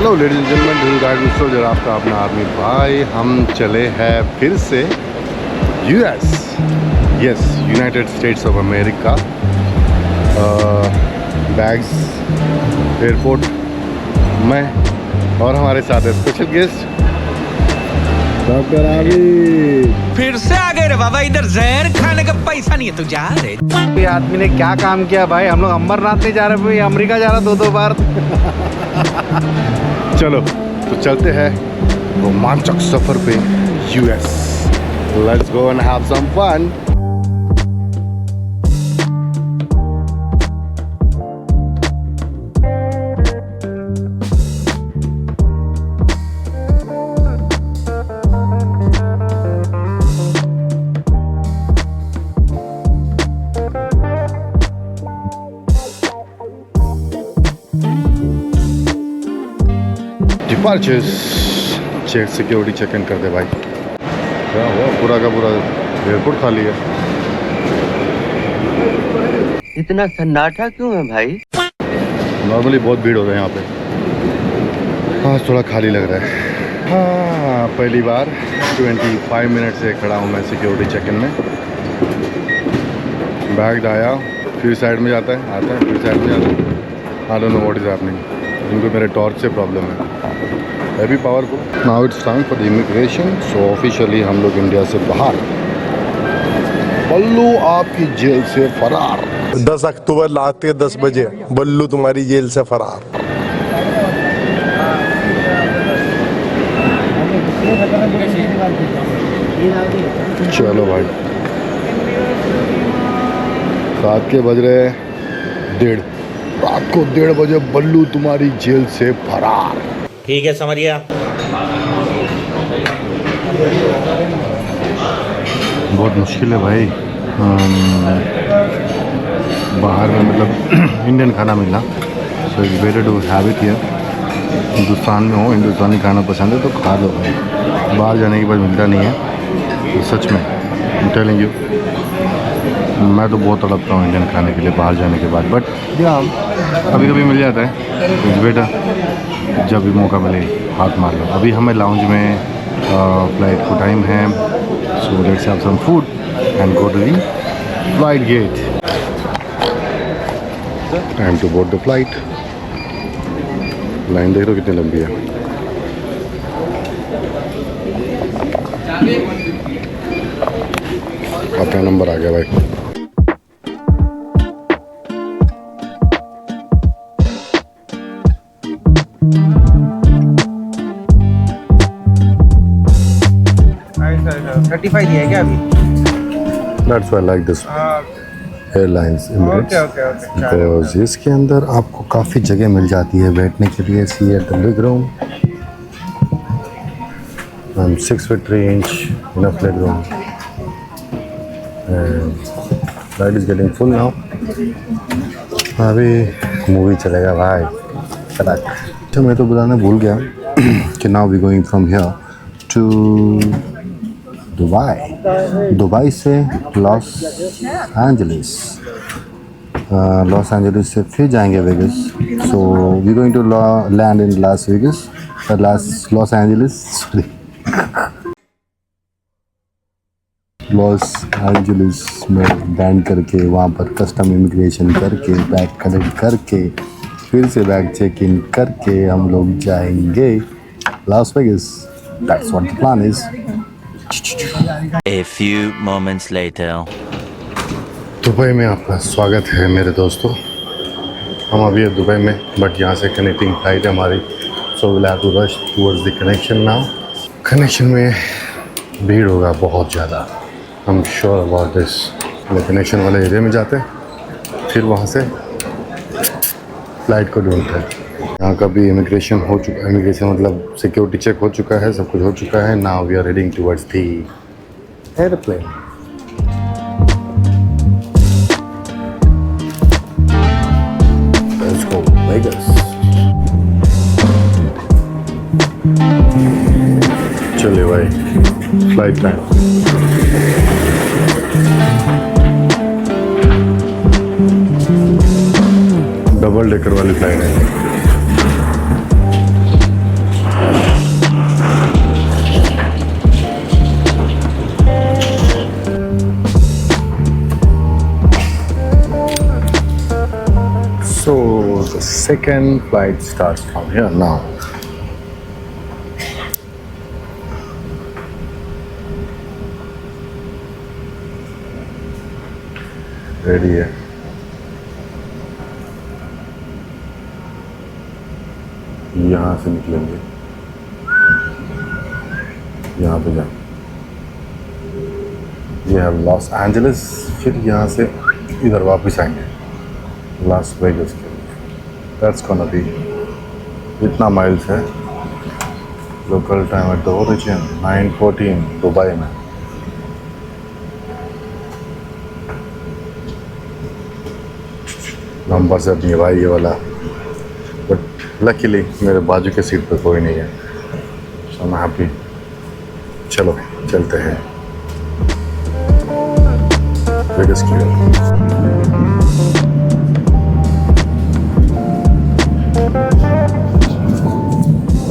Hello ladies and gentleman, this is guide mister जरा आपका अपना आर्मी भाई। हम चले हैं फिर से US, yes, United States of America. Bags airport में और हमारे साथ है स्पेशल गेस्ट डॉक्टर आबिद। फिर से आ गए रे बाबा, इधर जहर खाने का पैसा नहीं है तो जा रे। ये आदमी ने क्या काम किया भाई, हम लोग अमरनाथ नहीं जा रहे, भाई अमेरिका जा रहा दो बार। चलो तो चलते हैं रोमांचक सफर पे US. Let's go and have some fun. Departures check security check in कर दे भाई। क्या हुआ, पूरा का पूरा एयरपोर्ट खाली है। इतना सन्नाटा क्यों है भाई? नॉर्मली बहुत भीड़ होता है यहाँ पे, हाँ थोड़ा खाली लग रहा है। हाँ पहली बार 25 मिनट से खड़ा हूँ मैं सिक्योरिटी चेक इन में। बैग आया फिर साइड में जाता है, आता है फिर साइड में जाता है। I don't know what is happening. इनको मेरे टॉर्च से प्रॉब्लम है भी powerful. Now it's time for the immigration. So officially हम लोग इंडिया से बाहर। बल्लू आपकी जेल से फरार। 10 अक्टूबर रात के 10 बजे बल्लू तुम्हारी जेल से फरार। चलो भाई, रात के बज रहे 1:30। रात को 1:30 बजे बल्लू तुम्हारी जेल से फरार। ठीक है समझ गया। बहुत मुश्किल है भाई बाहर में, मतलब इंडियन खाना मिलना। So it's better to have it here. Hindustan में हो, हिंदुस्तानी खाना पसंद है तो खा लो भाई। बाहर जाने के बाद मिलता नहीं है तो सच में आई एम टेलिंग यू, मैं तो बहुत तड़पता हूँ इंडियन खाने के लिए बाहर जाने के बाद। बट या कभी कभी मिल जाता है, इट्स बेटर। जब भी मौका मिले हाथ मार लो। अभी हमें लाउंज में फ्लाइट को टाइम है, so let's have some food and go to the flight gate. Time to board the flight. Line देख रहे हो कितनी लंबी है। अपना नंबर आ गया भाई। सर्टिफाई दिया है क्या अभी? That's why I like this airlines Emirates, because इसके अंदर आपको काफ़ी जगह मिल जाती है बैठने के लिए। See at the leg room, I'm 6'3" enough leg room, and flight is getting full now. अभी मूवी चलेगा भाई कड़क। अच्छा मैं तो बताना भूल गया कि now we going from here to Dubai से लॉस एंजलिस, लॉस एंजलिस से फिर जाएंगे Vegas. So we going to land in Las Vegas, Los Angeles, sorry Los Angeles में लैंड करके वहाँ पर कस्टम इमिग्रेशन करके बैग कलेक्ट करके फिर से बैग चेक इन करके हम लोग जाएंगे Las Vegas. That's what the plan is. A few moments later. Dubai में आपका स्वागत है मेरे दोस्तों। हम अभी है दुबई में, बट यहाँ से कनेक्टिंग फ्लाइट है हमारी। So will have to rush towards the connection now. Connection में भीड़ होगा बहुत ज़्यादा, I am sure about this. Connection वाले एरिया में जाते हैं, फिर वहाँ से फ्लाइट को ढूंढते हैं। यहाँ का भी इमिग्रेशन हो चुका है, इमिग्रेशन मतलब सिक्योरिटी चेक हो चुका है, सब कुछ हो चुका है। Now we are heading towards the airplane. Let's go Vegas. चलिए भाई, फ्लाइट टाइम। डबल डेकर वाली फ्लाइट है। second flight starts from here now. Ready है। यहाँ से निकलेंगे, यहाँ पे जाए, ये है लॉस एंजलिस, फिर यहाँ से इधर वापस आएंगे लास वेगस के लिए। दैट्स गोना बी, इतना माइल्स है। Local time at the origin 9:14 Dubai में। लंबा से अपनी भाई ये वाला, बट लकीली मेरे बाजू के सीट पर कोई नहीं है, सो आई एम हैप्पी। चलो चलते हैं वेगस की ओर।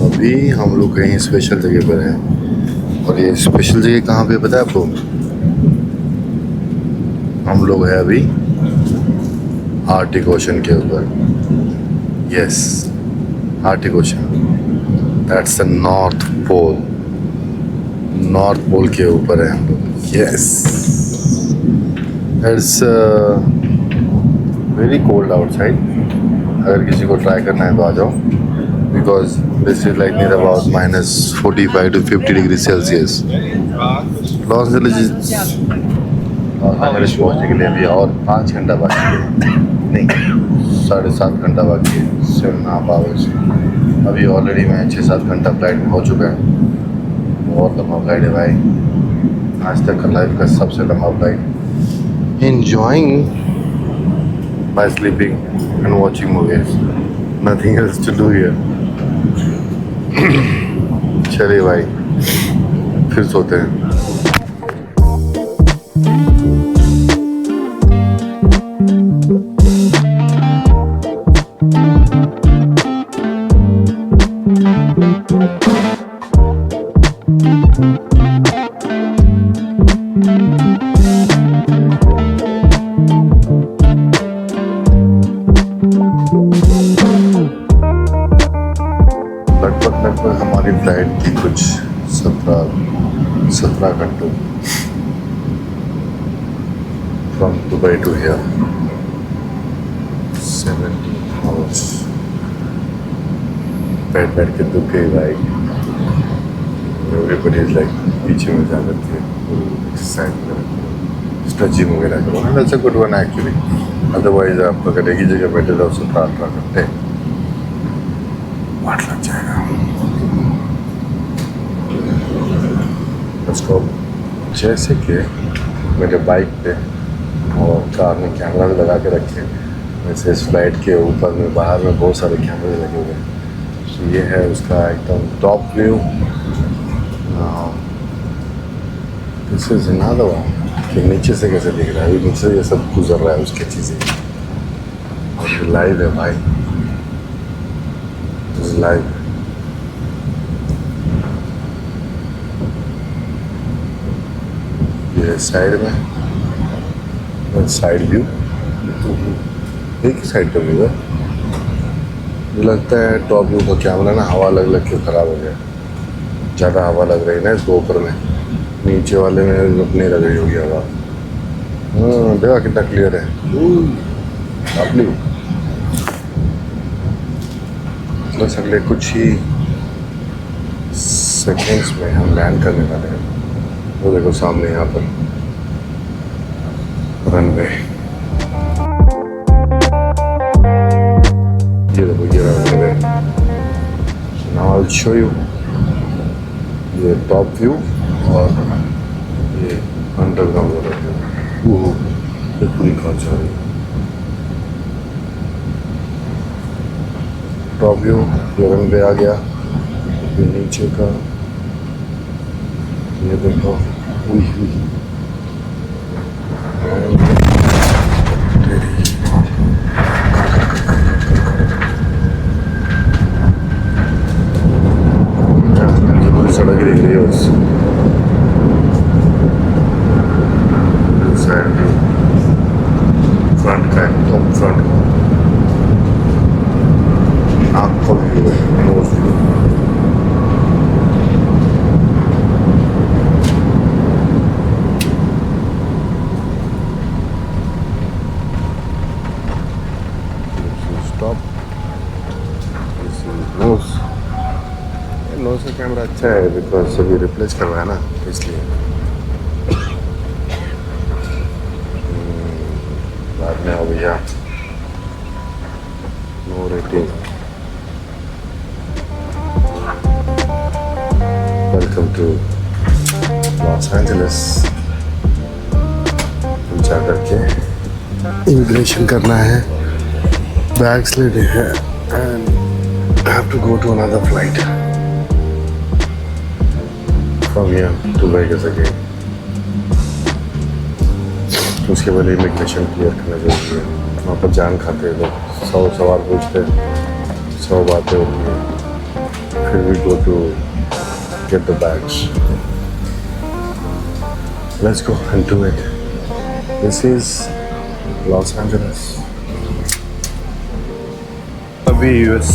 अभी हम लोग कहीं स्पेशल जगह पर हैं, और ये स्पेशल जगह कहाँ पे पता है आपको? हम लोग हैं अभी आर्टिक ओशन के ऊपर। Yes, Arctic ocean, that's the north pole. North pole के ऊपर है हम लोग। Yes, it's very cold outside. अगर किसी को ट्राई करना है तो आ जाओ, because this is like near about -45 to 50 degree Celsius. Los Angeles पहुँचने के लिए अभी और 5 घंटा बाकी है, नहीं 7.5 घंटा बाकी है, 7.5 आवर्स। अभी ऑलरेडी मैं 6-7 घंटा फ्लाइट में हो चुका है। बहुत लंबा फ्लाइट है भाई, आज तक का लाइफ का सबसे लंबा flight. Enjoying by sleeping and watching movies, nothing else to do here. चलिए भाई, फिर सोते हैं। लगभग हमारी फ्लाइट थी कुछ 17 घंटों from Dubai to here, 70 hours. बैठ के दुख गई भाई। एवरीबडी इज लाइक पीछे में जा करके एक्सरसाइज करें, स्ट्रेचिंग वगैरह करो। That's a good one actually. Otherwise आप अगर एक ही जगह बैठे रहो 17-18 घंटे, वाट लग जाएगा। उसको जैसे कि मेरे बाइक पे और कार में कैमरा भी लगा के रखे, वैसे इस फ्लाइट के ऊपर में बाहर में बहुत सारे कैमरे लगे हुए हैं। तो ये है उसका एकदम top view. This is another one कि नीचे से कैसे दिख रहा है। अभी नीचे ये सब गुजर रहा है उसकी चीज़ें, और ये लाइव है भाई, लाइव। ये साइड में साइड व्यू, एक ही साइड का व्यू है। मुझे लगता है टॉप व्यू का कैमरा ना हवा लग के ख़राब हो गया, ज़्यादा हवा लग रही है ना इसको ऊपर में, नीचे वाले में नहीं लग रही होगी हवा। देखा कितना क्लियर है अपनी। बस अगले कुछ ही सेकेंड्स में हम लैंड करने वाले हैं। वो देखो सामने यहाँ पर रनवे, ये देखो ये runway. Now I will show you ये टॉप व्यू और ये अंडरग्राउंड वाला व्यू। ये पूरी कांच आ रही है। टॉप व्यू ये रनवे आ गया, ये नीचे का ये देखो। सड़क दिख रही है बस। फ्रंट का एकदम फ्रंट का कौन सा कैमरा अच्छा है बिकॉज अभी रिप्लेस करवाया ना इसलिए बाद में आओ भैया no rating welcome to Los Angeles हम जा करके इमिग्रेशन करना है बैग्स लेने हैं and I have to go to another flight from here to Vegas again. उसके पहले इमिग्रेशन क्लियर करना जरूरी है. वहाँ पर जान खाते हैं लोग, 100 सवाल पूछते हैं, 100 बातें होती हैं. फिर we go to get the bags. Let's go and do it. This is Los Angeles. अभी यूएस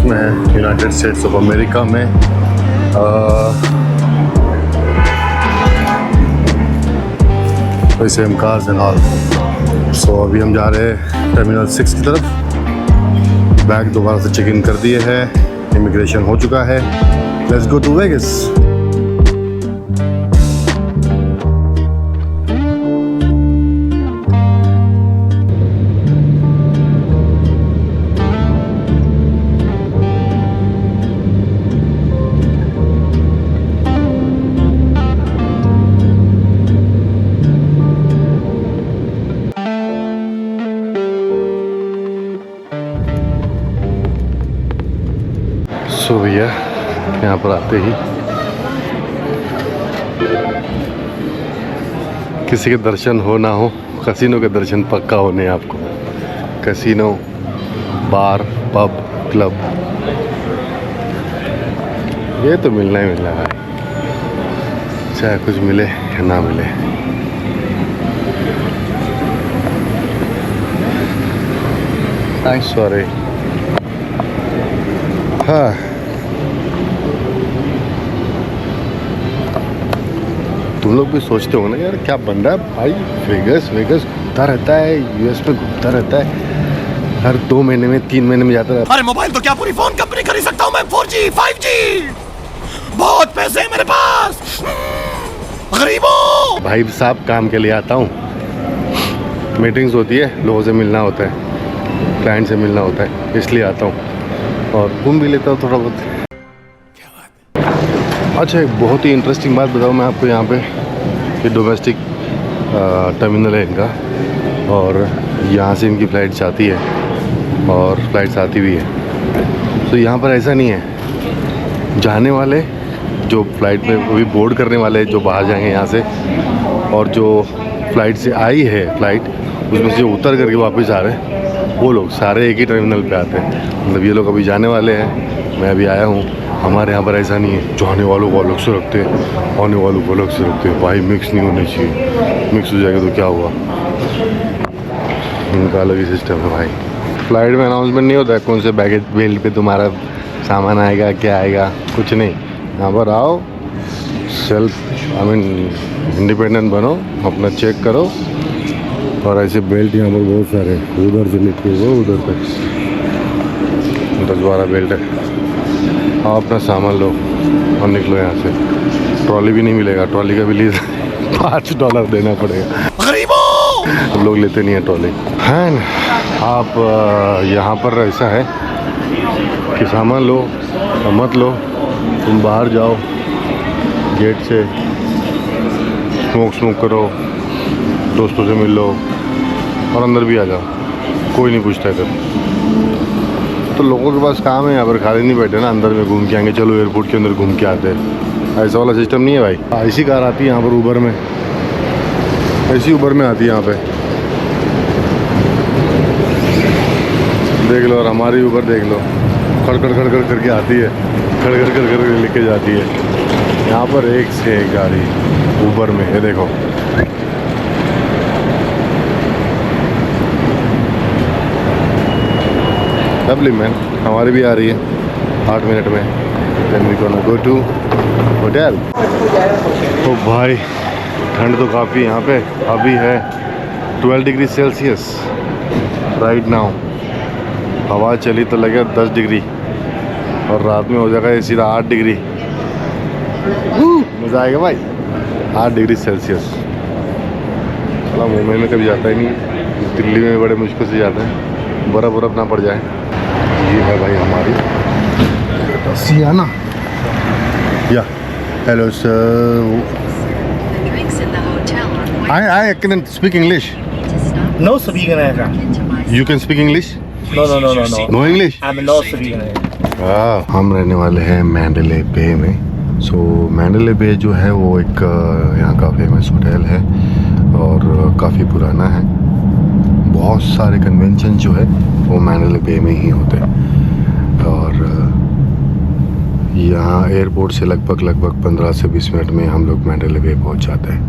में है, यूनाइटेड स्टेट्स ऑफ अमेरिका में. Same cars and all. So अभी हम जा रहे हैं टर्मिनल 6 की तरफ. बैग दोबारा से चेक इन कर दिए हैं, इमिग्रेशन हो चुका है. Let's go to Vegas. So भैया यहाँ पर आते ही किसी के दर्शन हो ना हो, कैसीनो के दर्शन पक्का होने हैं आपको. कैसीनो, बार, पब, क्लब, ये तो मिलना ही मिलना है, चाहे कुछ मिले या ना मिले. सॉरी. हाँ, तुम लोग भी सोचते हो ना यार क्या बन रहा है भाई. वेगस घूमता रहता है, यूएस में घूमता रहता है, हर 2 महीने में 3 महीने में जाता रहता है. अरे मोबाइल तो क्या पूरी फोन कंपनी खरीद सकता हूँ मैं. 4G 5G बहुत पैसे हैं मेरे पास. गरीबों भाई साहब काम के लिए आता हूँ, मीटिंग्स होती है, लोगों से मिलना होता है, क्लाइंट से मिलना होता है, इसलिए आता हूँ और घूम भी लेता हूँ थोड़ा बहुत. अच्छा, एक बहुत ही इंटरेस्टिंग बात बताऊँ मैं आपको. यहाँ पे ये डोमेस्टिक टर्मिनल है इनका, और यहाँ से इनकी फ़्लाइट्स आती है और फ्लाइट्स आती भी है. तो यहाँ पर ऐसा नहीं है, जाने वाले जो फ़्लाइट में अभी बोर्ड करने वाले जो बाहर जाएंगे यहाँ से, और जो फ़्लाइट से आई है फ़्लाइट उसमें से उतर करके वापस आ रहे हैं, वो लोग सारे एक ही टर्मिनल पे आते हैं. मतलब ये लोग अभी जाने वाले हैं, मैं अभी आया हूँ. हमारे यहाँ पर ऐसा नहीं है, जाने वालों को अलग से रखते हैं, आने वालों को अलग से रखते हैं. भाई मिक्स नहीं होनी चाहिए, मिक्स हो जाएगा तो क्या हुआ. इनका अलग ही सिस्टम है भाई. फ़्लाइट में अनाउंसमेंट नहीं होता है कौन से बैगेज बेल्ट पे तुम्हारा सामान आएगा, क्या आएगा, कुछ नहीं. यहाँ पर आओ, सेल्फ इंडिपेंडेंट बनो, अपना चेक करो. और ऐसे बेल्ट यहाँ पर बहुत सारे, उधर से निकले वो उधर पे 10-12 बेल्ट है. आप अपना सामान लो और निकलो यहाँ से. ट्रॉली भी नहीं मिलेगा, ट्रॉली का भी लिए $5 देना पड़ेगा. गरीबों हम लोग लेते नहीं है ट्रॉली. हैं आप यहाँ पर ऐसा है कि सामान लो या मत लो, तुम बाहर जाओ गेट से, स्मोक करो, दोस्तों से मिल लो और अंदर भी आ जाओ, कोई नहीं पूछता इधर. तो लोगों के पास काम है यहाँ पर, खाली नहीं बैठे ना, अंदर में घूम के आएंगे, चलो एयरपोर्ट के अंदर घूम के आते हैं. ऐसा वाला सिस्टम नहीं है भाई. ऐसी कार आती है यहाँ पर ऊबर में, ऐसी ऊबर में आती है यहाँ पे, देख लो. और हमारी ऊबर देख लो, खड़खड़ करके आती है, खड़खड़ कर लेके जाती है. यहाँ पर एक से एक गाड़ी ऊबर में, ये देखो. लवली मैन, हमारी भी आ रही है 8 मिनट में. Then we gonna go to hotel. ओ भाई ठंड तो काफ़ी यहाँ पे. अभी है 12 डिग्री सेल्सियस राइट नाउ. हवा चली तो लगे 10 डिग्री, और रात में हो जाएगा ये सीधा 8 डिग्री। मज़ा आएगा भाई। 8 डिग्री सेल्सियस। चला मुंबई में कभी जाता ही नहीं, दिल्ली में बड़े मुश्किल से जाता है, बर्फ़ ना पड़ जाए। ये है भाई हमारी सियाना। या hello sir, I can speak English. No speaking English. You can speak English? No. No English? I'm not speaking English. हम रहने वाले हैं मैंडले बे में। सो मैंडले बे जो है वो एक यहाँ का फेमस होटल है और काफ़ी पुराना है। बहुत सारे कन्वेंशन जो है वो मैंडले बे में ही होते हैं और यहाँ एयरपोर्ट से लगभग 15 से 20 मिनट में हम लोग मैंडले बे पहुँच जाते हैं।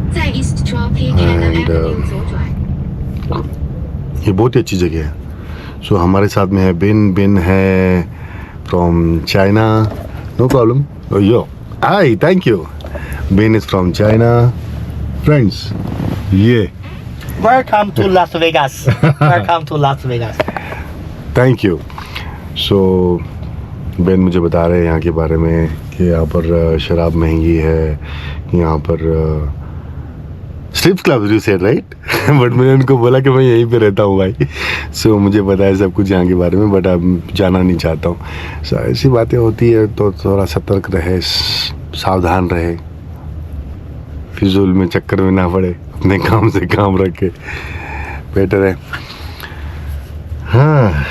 एंड ये बहुत ही अच्छी जगह है। सो हमारे साथ में है बिन है from China. No problem. Yo hi, thank you. Bin is from China. Friends, ये Welcome to Las Vegas. Welcome to Las Vegas. Thank you. So Ben मुझे बता रहे हैं यहाँ के बारे में कि यहाँ पर शराब महंगी है, यहाँ पर strip club you said right. But मैंने उनको बोला कि मैं यहीं पे रहता हूँ भाई। सो मुझे पता है सब कुछ यहाँ के बारे में, बट अब जाना नहीं चाहता हूँ। सो ऐसी बातें होती है तो थोड़ा सतर्क रहे, सावधान रहे, फिजूल में चक्कर में ना पड़े, अपने काम से काम रखे, बेटर है। हाँ,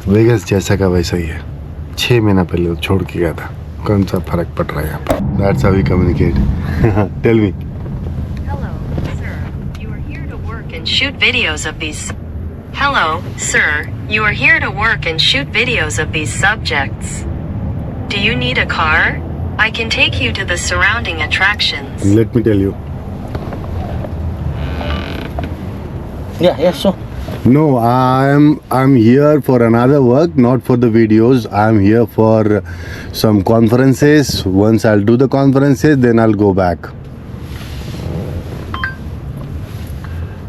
वेगस जैसा का वैसा ही है। 6 महीना पहले छोड़ के गया था, कौन सा फर्क पड़ रहा है यहाँ पर। That's how we communicate. Tell me. Hello, sir. You are here to work and shoot videos of these. Hello, sir. You are here to work and shoot videos of these subjects. Do you need a car? I can take you to the surrounding attractions. Let me tell you. Yeah, sure. No, I'm here for another work, not for the videos. I'm here for some conferences. Once I'll do the conferences, then I'll go back.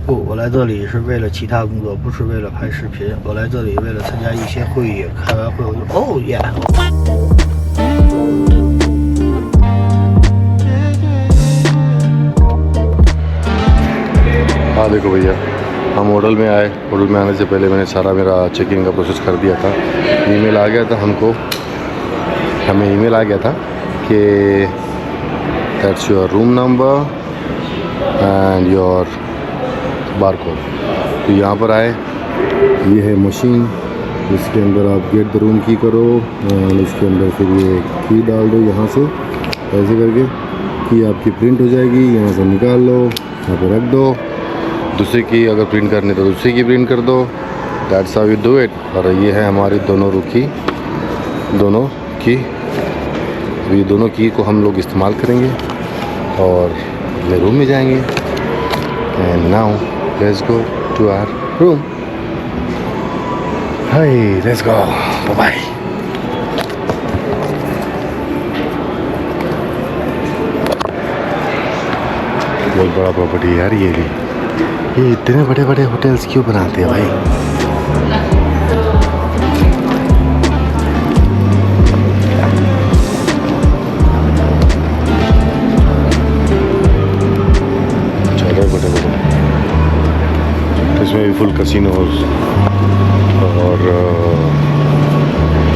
不，我来这里是为了其他工作，不是为了拍视频。我来这里为了参加一些会议，开完会我就哦耶。हाँ देखो भैया, हम hotel में आए। Hotel में आने से पहले मैंने सारा मेरा चेकिंग का प्रोसेस कर दिया था। ईमेल आ गया था हमें ईमेल आ गया था कि that's your room number and your barcode. तो यहाँ पर आए, ये है मशीन, इसके अंदर आप गेट द रूम की करो और इसके अंदर फिर ये की डाल दो यहाँ से, ऐसे करके की आपकी प्रिंट हो जाएगी। यहाँ से निकाल लो, यहाँ पर रख दो। दूसरे की अगर प्रिंट करनी तो दूसरे की प्रिंट कर दो। That's how we do it. और ये है हमारी दोनों की को हम लोग इस्तेमाल करेंगे और अपने रूम में जाएंगे। And now let's go to our room. Hi, let's go, bye. बहुत बड़ा प्रॉपर्टी है यार ये भी। ये इतने बड़े बड़े होटल्स क्यों बनाते हैं भाई? चलो बड़े बड़े, इसमें भी फुल कसिनोज और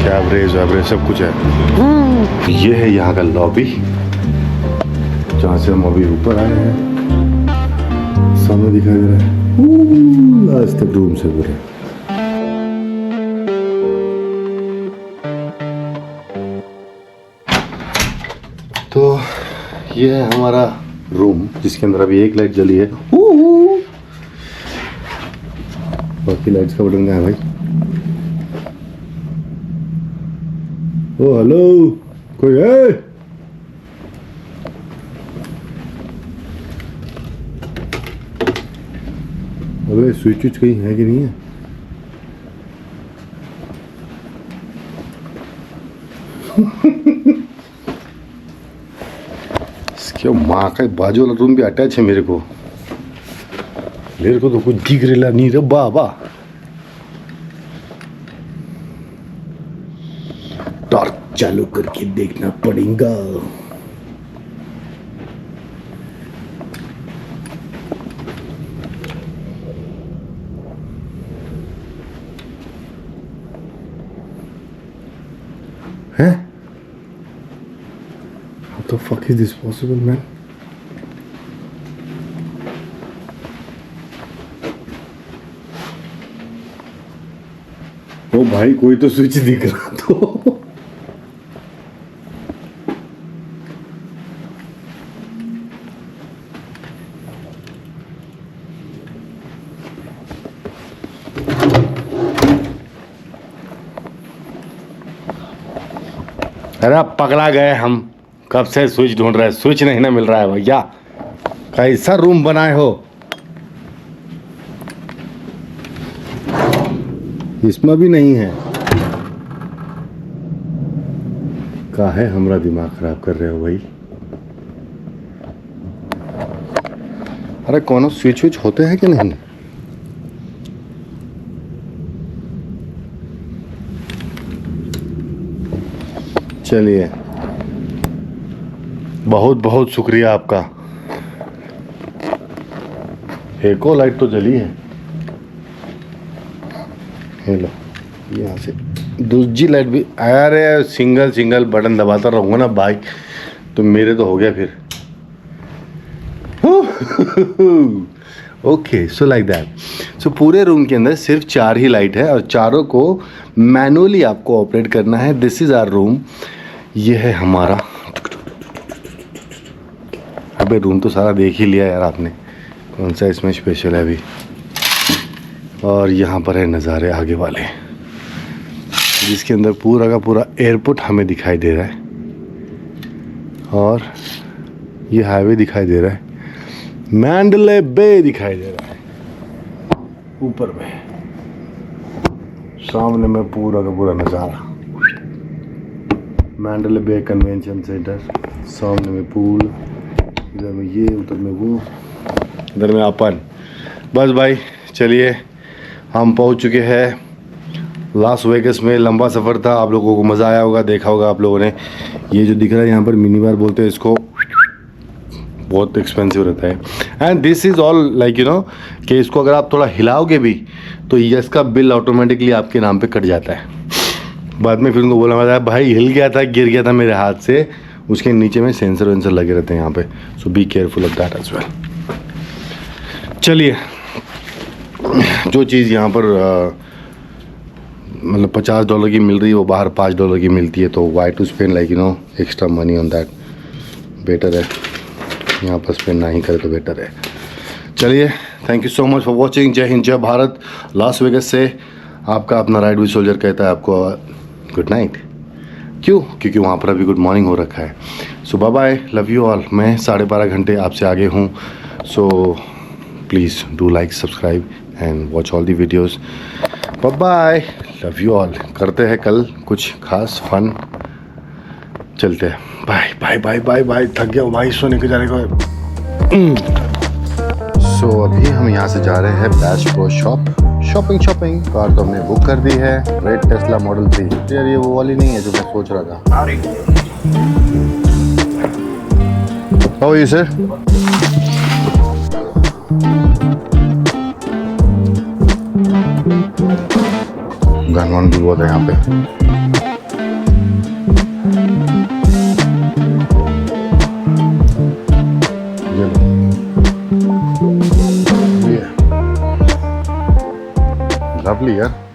कैबरेज वैबरेज सब कुछ है। ये है यहाँ का लॉबी जहाँ से हम अभी ऊपर आए हैं। सामने दिखाई दे रहा है आज तक रूम से पूरे। तो ये है हमारा रूम जिसके अंदर अभी एक लाइट जली है। बाकी लाइट्स का बटन कहाँ है भाई? ओ हेलो, कोई है? अबे स्विच कहीं है कि नहीं है? इसके माँ का बाजू वाला रूम भी अटैच है मेरे को तो कुछ दिख रहा नहीं रे बाबा। डार्क चालू करके देखना पड़ेगा। हैं? How the fuck is this possible, man? ओ भाई कोई तो स्विच दिख रहा तो अरे अब पकड़ा गए हम, कब से स्विच ढूंढ रहे हैं, स्विच नहीं ना मिल रहा है भैया। कैसा रूम बनाए हो, इसमें भी नहीं है। काहे हमरा दिमाग खराब कर रहे हो भाई। अरे कौन स्विच विच होते हैं कि नहीं? चलिए, बहुत बहुत शुक्रिया आपका। एक और लाइट तो जली है। हेलो, यहाँ से दूसरी लाइट भी। अरे सिंगल बटन दबाता रहूँगा ना बाइक तो मेरे तो हो गया फिर। Okay, so like that. So पूरे रूम के अंदर सिर्फ 4 ही लाइट है और चारों को मैनुअली आपको ऑपरेट करना है। This is our room. ये है हमारा। अबे रूम तो सारा देख ही लिया यार आपने, कौन सा इसमें स्पेशल है अभी। और यहाँ पर है नज़ारे आगे वाले, जिसके अंदर पूरा का पूरा एयरपोर्ट हमें दिखाई दे रहा है और ये हाईवे दिखाई दे रहा है, मैंडले बे दिखाई दे रहा है ऊपर में, सामने में पूरा का पूरा नज़ारा। मैंडले बे कन्वेंशन सेंटर, सामने में पूल, इधर में ये, उधर में वो, इधर में अपन। बस भाई चलिए, हम पहुंच चुके हैं लास वेगस में। लंबा सफ़र था, आप लोगों को मज़ा आया होगा, देखा होगा आप लोगों ने। ये जो दिख रहा है यहाँ पर मिनी बार बोलते हैं इसको, बहुत एक्सपेंसिव रहता है। And this is all like you no कि इसको अगर आप थोड़ा हिलाओगे भी तो यस का बिल ऑटोमेटिकली आपके नाम पे कट जाता है। बाद में फिर उनको बोला मैं भाई हिल गया था, गिर गया था मेरे हाथ से। उसके नीचे में सेंसर वेंसर लगे रहते हैं यहाँ पे, so be careful of that as well. चलिए, जो चीज़ यहाँ पर मतलब $50 की मिल रही है वो बाहर $5 की मिलती है, तो why to spend like you know extra money on that. Better है यहाँ पर स्पेंड ना ही करे तो बेटर है। चलिए, thank you so much for watching. जय हिंद, जय भारत। लास वेगस से आपका अपना राइड विद सोल्जर कहता है आपको गुड नाइट। क्यों? क्योंकि वहाँ पर अभी गुड मॉर्निंग हो रखा है। So bye bye, love you all. मैं 12.5 घंटे आपसे आगे हूँ, so please do like, subscribe and watch all the videos. Bye bye, love you all. करते हैं कल कुछ खास फन, चलते हैं। Bye bye bye bye bye. थक गया भाई सोने के जाने को। सो अभी हम यहाँ से जा रहे हैं बैश प्रो शॉपिंग। कार तो हमने बुक कर दी है, रेड टेस्ला मॉडल 3। यार ये वो वाली नहीं है जो मैं सोच रहा था। How are you sir? Gun भी बहुत है यहाँ पे। लवली यार।